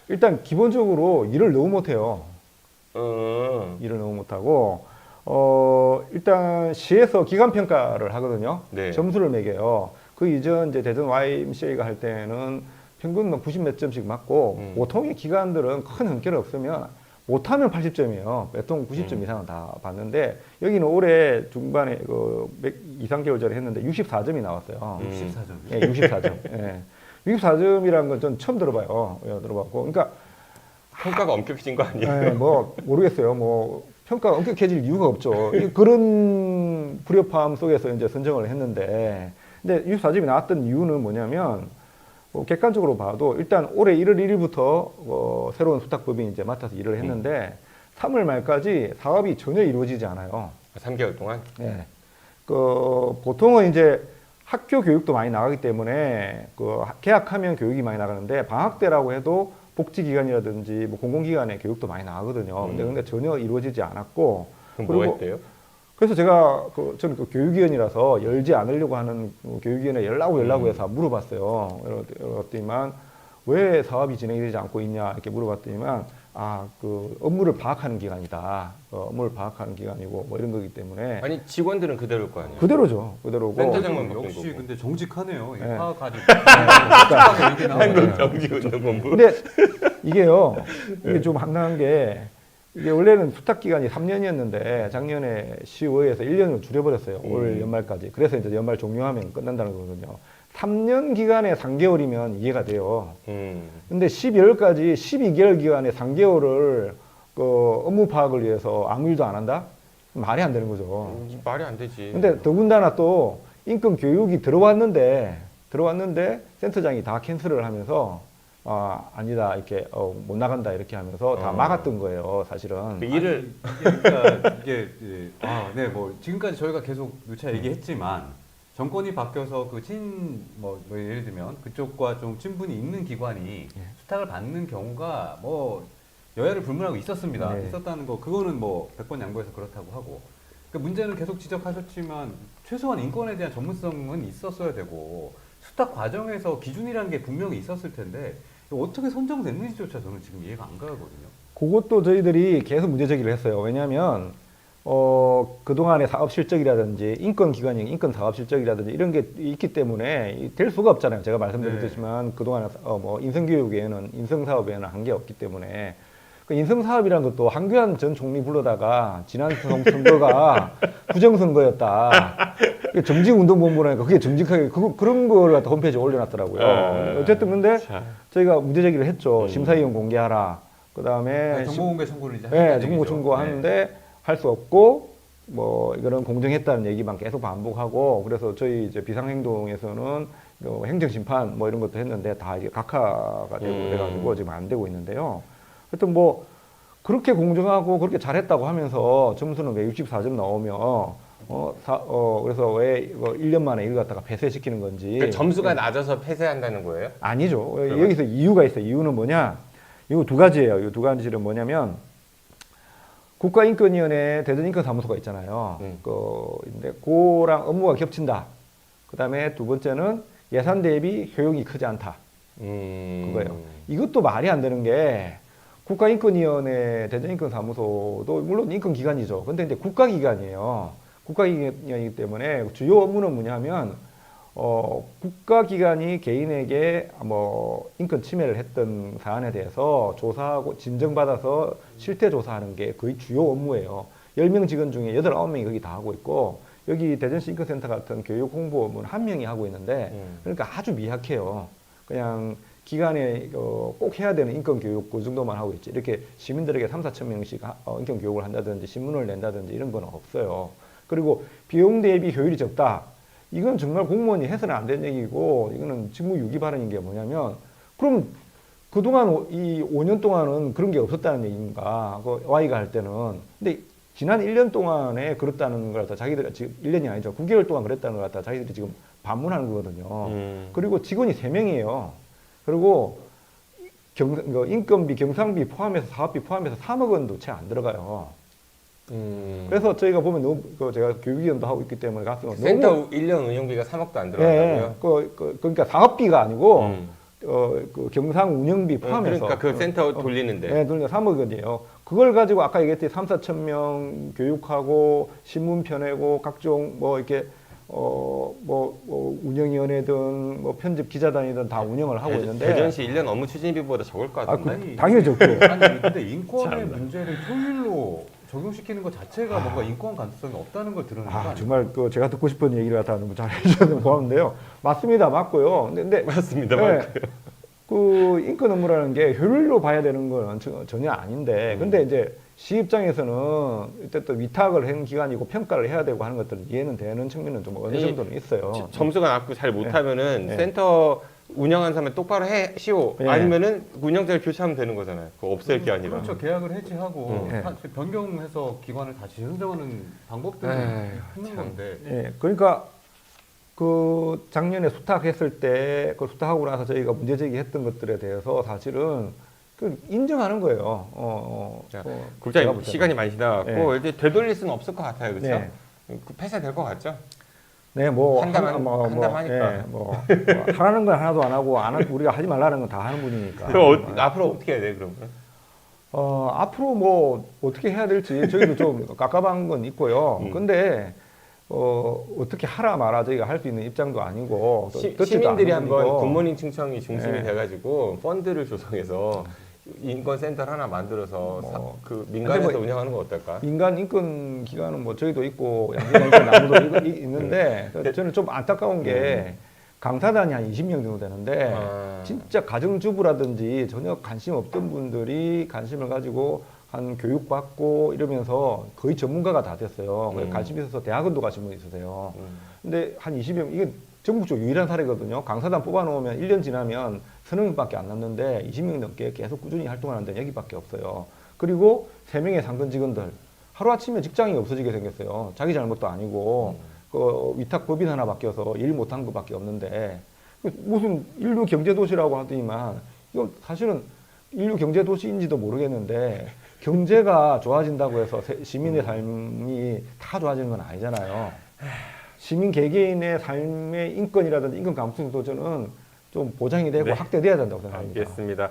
일단 기본적으로 일을 너무 못해요. 일을 너무 못하고 일단 시에서 기간 평가를 하거든요. 네. 점수를 매겨요. 그 이전 이제 대전 YMCA가 할 때는 평균 뭐 90 몇 점씩 맞고 보통의 기관들은 큰 한계를 없으면 못하면 80점이에요. 보통 90점 이상은 다 받는데 여기는 올해 중반에 그 2, 3개월 전에 했는데 64점이 나왔어요. 64점. 예, 64점. 예. 64점이라는 건 전 처음 들어봐요. 들어봤고. 그러니까 평가가 엄격해진 거 아니에요? 네, 뭐 모르겠어요. 뭐 평가가 엄격해질 이유가 없죠. 그런 불협화음 속에서 이제 선정을 했는데, 근데 64점이 나왔던 이유는 뭐냐면 뭐 객관적으로 봐도 일단 올해 1월 1일부터 새로운 수탁법인이 이제 맡아서 일을 했는데 3월 말까지 사업이 전혀 이루어지지 않아요. 3개월 동안? 네. 보통은 이제 학교 교육도 많이 나가기 때문에 계약하면 교육이 많이 나가는데 방학 때라고 해도 복지기관이라든지 뭐 공공기관의 교육도 많이 나가거든요. 근데 전혀 이루어지지 않았고. 그럼 뭐 했대요? 그래서 제가 저는 교육위원이라서 열지 않으려고 하는 교육위원회 연락을 해서 물어봤어요. 그랬더니만 왜 사업이 진행이 되지 않고 있냐 이렇게 물어봤더니만 업무를 파악하는 기간이다. 업무를 파악하는 기간이고 뭐 이런 거기 때문에. 아니 직원들은 그대로일 거 아니에요? 그대로죠. 그대로고. 센터장만 역시 근데 정직하네요. 네. 파악하지. 한국 정기운동본부. 근데 이게요. 이게 좀 황당한 게 이게 원래는 수탁 기간이 3년이었는데 작년에 시의회에서 1년을 줄여버렸어요. 올 연말까지. 그래서 이제 연말 종료하면 끝난다는 거거든요. 3년 기간에 3개월이면 이해가 돼요. 근데 12월까지 12개월 기간에 3개월을 업무 파악을 위해서 아무 일도 안 한다? 말이 안 되는 거죠. 말이 안 되지. 근데 더군다나 또 인권 교육이 들어왔는데 센터장이 다 캔슬을 하면서 아니다 이렇게 못 나간다 이렇게 하면서 다 막았던 거예요 사실은. 그 일을 그러니까 이게 네, 뭐 지금까지 저희가 계속 누차 얘기했지만 정권이 바뀌어서 뭐 예를 들면 그쪽과 좀 친분이 있는 기관이 수탁을 받는 경우가 뭐 여야를 불문하고 있었습니다. 네. 있었다는 거 그거는 뭐 100번 양보해서 그렇다고 하고. 그러니까 문제는 계속 지적하셨지만 최소한 인권에 대한 전문성은 있었어야 되고 수탁 과정에서 기준이라는 게 분명히 있었을 텐데 어떻게 선정됐는지조차 저는 지금 이해가 안 가거든요. 그것도 저희들이 계속 문제 제기를 했어요. 왜냐하면 그동안의 사업 실적이라든지 인권 사업 실적이라든지 이런 게 있기 때문에 될 수가 없잖아요. 제가 말씀드렸지만 그동안 뭐 인성교육에는 인성사업에는 한계 없기 때문에 그 인성사업이라는 것도 한교안 전 총리 불러다가 지난 선거가 부정선거였다. 정직운동본부라니까 그게 정직하게 그런 걸 갖다 홈페이지에 올려놨더라고요. 어쨌든 근데 저희가 문제 제기를 했죠. 심사위원 공개하라. 그다음에 정보공개 청구를 이제 네, 정보 청구하는데 할 수 없고 뭐 이거는 공정했다는 얘기만 계속 반복하고 그래서 저희 이제 비상행동에서는 행정심판 뭐 이런 것도 했는데 다 이게 각하가 되고 그래가지고 지금 안 되고 있는데요. 하여튼 뭐 그렇게 공정하고 그렇게 잘했다고 하면서 점수는 왜 64점 나오면 그래서 왜 이거 1년 만에 이걸 갖다가 폐쇄시키는 건지. 그러니까 점수가 낮아서 폐쇄한다는 거예요? 아니죠. 여기서 이유가 있어요. 이유는 뭐냐? 이거 두 가지예요. 이 두 가지는 뭐냐면 국가인권위원회 대전인권사무소가 있잖아요. 근데 그랑 업무가 겹친다. 그다음에 두 번째는 예산 대비 효용이 크지 않다. 그거예요. 이것도 말이 안 되는 게 국가인권위원회 대전인권사무소도 물론 인권기관이죠. 근데 이제 국가기관이에요. 국가기관이기 때문에 주요 업무는 뭐냐면 국가기관이 개인에게 뭐 인권 침해를 했던 사안에 대해서 조사하고 진정받아서 실태 조사하는 게 거의 주요 업무예요. 10명 직원 중에 8, 9명이 거기 다 하고 있고 여기 대전시 인권센터 같은 교육 홍보 업무는 1명이 하고 있는데 그러니까 아주 미약해요. 그냥 기관에 꼭 해야 되는 인권교육 그 정도만 하고 있지. 이렇게 시민들에게 3, 4천 명씩 인권교육을 한다든지 신문을 낸다든지 이런 건 없어요. 그리고 비용 대비 효율이 적다. 이건 정말 공무원이 해서는 안 되는 얘기고 이거는 직무유기 발언인 게 뭐냐면 그럼 그동안 이 5년 동안은 그런 게 없었다는 얘기인가 그 Y가 할 때는 근데 지난 1년 동안에 그렇다는 걸 갖다 자기들이 지금 1년이 아니죠 9개월 동안 그랬다는 걸 갖다 자기들이 지금 반문하는 거거든요. 그리고 직원이 3명이에요. 그리고 인건비, 경상비 포함해서 사업비 포함해서 3억 원도 채 안 들어가요. 그래서 저희가 보면 너무 제가 교육위원도 하고 있기 때문에 가서 센터 1년 운영비가 3억도 안 들어간다고요? 그러니까 사업비가 아니고 그 경상 운영비 포함해서 그러니까 그 센터 돌리는데. 네, 돌리는 3억원이에요. 그걸 가지고 아까 얘기했듯이 3, 4천 명 교육하고 신문 펴내고 각종 뭐 이렇게 운영위원회든 뭐 편집 기자단이든 다 운영을 하고 있는데 대전시 1년 업무 추진비보다 적을 것 같은데. 아니, 당연히 적고. 아니 근데 인권의 문제를 효율로 적용시키는 것 자체가 뭔가 인권 가능성이 없다는 걸 드러내는 거 아니에요? 정말 그 제가 듣고 싶은 얘기를 갖다 너무 잘 해주셔서 고맙는데요. 맞습니다, 맞고요. 근데 맞습니다. 네, 맞고요. 그 인권 업무라는 게 효율로 봐야 되는 건 전혀 아닌데, 근데 이제 시 입장에서는 이때 또 위탁을 한 기관이고 평가를 해야 되고 하는 것들은 이해는 되는 측면은 좀 어느 정도는 있어요. 점수가 낮고 잘 못하면은 네. 센터 운영하는 사람이 똑바로 해시오. 네. 아니면은 운영자를 교체하면 되는 거잖아요. 그거 없앨 게 아니라. 그렇죠. 계약을 해지하고 네. 변경해서 기관을 다시 선정하는 방법들을 에이, 하는 참. 건데 예, 그러니까 그 작년에 수탁했을 때 그 수탁하고 나서 저희가 문제 제기했던 것들에 대해서 사실은 그 인정하는 거예요. 자, 제가 국장님 볼 때는. 시간이 많이 지나갔고 네. 이제 되돌릴 수는 없을 것 같아요. 그렇죠? 네. 그 폐쇄될 것 같죠? 네, 뭐 한담하니까. 예, 뭐 하라는 건 하나도 안 하고 우리가 하지 말라는 건 다 하는 분이니까. 그럼 앞으로 어떻게 해야 돼 그러면? 앞으로 뭐 어떻게 해야 될지 저희도 좀 깝깝한 건 있고요. 근데 어떻게 하라 마라 저희가 할 수 있는 입장도 아니고 또 듣지도 시민들이 않는 한번 분이고. 굿모닝 충청이 중심이 네. 돼가지고 펀드를 조성해서 인권센터를 하나 만들어서 그 민간에서 근데 뭐 운영하는 건 어떨까? 민간 인권 기관은 뭐 저희도 있고 양주인권나무도 있는데 저는 좀 안타까운 게 강사단이 한 20명 정도 되는데 진짜 가정주부라든지 전혀 관심 없던 분들이 관심을 가지고 한 교육받고 이러면서 거의 전문가가 다 됐어요. 관심 있어서 대학원도 가신 분이 있으세요. 근데 한 20명, 이게 전국적으로 유일한 사례거든요. 강사단 뽑아놓으면 1년 지나면 3명밖에 안 남는데 20명 넘게 계속 꾸준히 활동하는 데는 여기밖에 없어요. 그리고 3명의 상근 직원들. 하루아침에 직장이 없어지게 생겼어요. 자기 잘못도 아니고 그 위탁 법인 하나 바뀌어서 일 못한 것밖에 없는데 무슨 인류 경제도시라고 하더니만 이거 사실은 인류 경제도시인지도 모르겠는데 경제가 좋아진다고 해서 시민의 삶이 다 좋아지는 건 아니잖아요. 시민 개개인의 삶의 인권이라든지 인권 감수도 저는 좀 보장이 되고 네. 확대돼야 된다고 생각합니다. 알겠습니다.